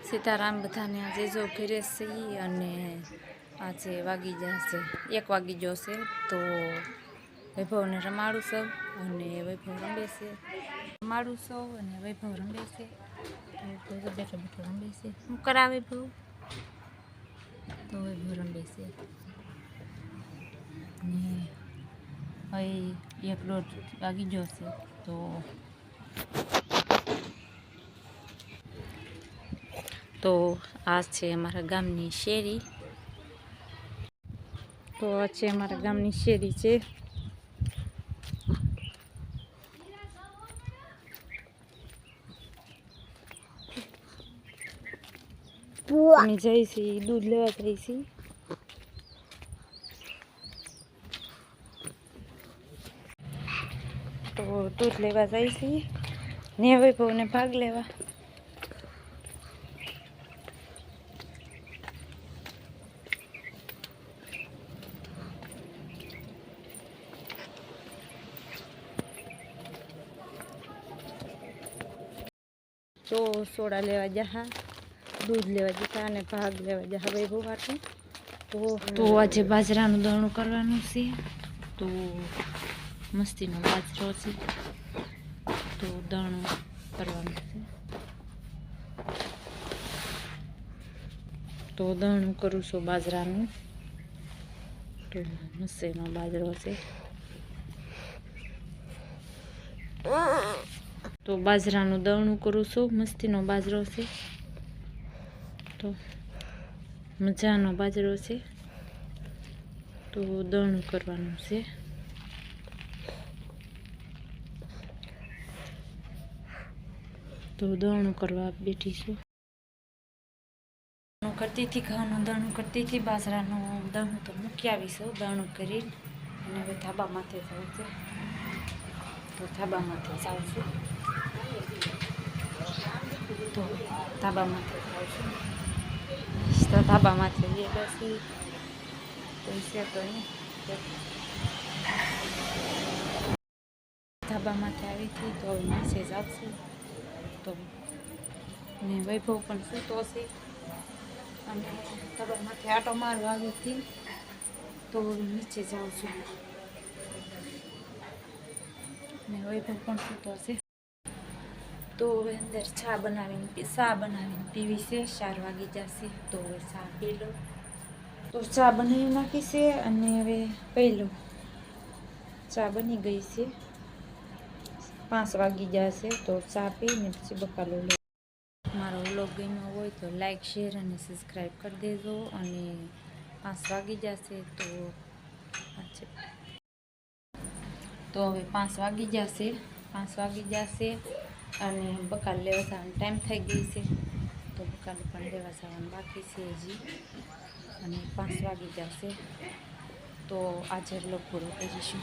સીતારામ બધાને આજે જો ઘરે સહી અને આજે વાગી જશે 1 વાગી જશે તો વૈભવને રમાડું છું અને વૈભવ રમે છે રમાડું છું અને વૈભવ રમે છે તો બેઠો બેઠો રમે છે શું કરાવે વૈભવ તો વૈભવ રમે છે ને હવે 1:30 વાગી જશે તો આ છે અમારા ગામની શેરી તો આ છે અમારા ગામની શેરી છે અમે જઈશી દૂધ લેવા જઈશી તો દૂધ લેવા જઈશી ને વૈભવને ભાગ લેવા તો સોડા લેવા જહા दूध लेवा जता ने भाग लेवा जहा वैभव हाटू तो आज बाजराનું દળણું કરવાનું છે તો મસ્તીનો બાજરો છે તો દળણું કરવાનું છે તો દળણું કરું છું બાજરાનું તો મસ્તીનો બાજરો છે તો બાજરાનું દળણું કરું છું મસ્તીનો બાજરો છે તો મજાનો બાજરો છે તો દળણું કરવાનું છે તો દળણું કરવા બેઠી છું કરતી હતી ઘઉંનું દળણું કરતી હતી બાજરાનું દળણું તો મૂકી આવીશું દળણું કરી અને હવે ધાબા માથે જાઉં છે તો ધાબા માથે જાઉં છું તો ધાબા માથે જાઉં છું તો ધાબા માથે ગયેલો છે કોઈ છે તો નહીં ધાબા માથે આવી હતી તો હવે મેસેજ આવશે તો ને વૈભવ પણ સૂતો છે અને ધાબા માથે આટો મારવા આવી હતી તો નીચે જાઉં છું ને વૈભવ પણ સૂતો છે તો હવે અંદર ચા બનાવીને પીવી છે 4 વાગી જશે તો હવે ચા પી લો તો ચા બનાવી નાખી છે અને હવે પી લો ચા બની ગઈ છે 5 વાગી જશે તો ચા પીને પછી બકાલો લે મારો વ્લોગ ગમ્યો હોય તો લાઈક શેર અને સબસ્ક્રાઈબ કરી દેજો અને 5 વાગી જશે તો હવે 5 વાગી જશે અને બકાલ લેવા જવાનો ટાઈમ થઈ ગઈ છે તો બકાલ પણ લેવા જવાનું બાકી છે હજી અને 5 વાગી જશે તો આજે વ્લોગ પૂરો કરીશું.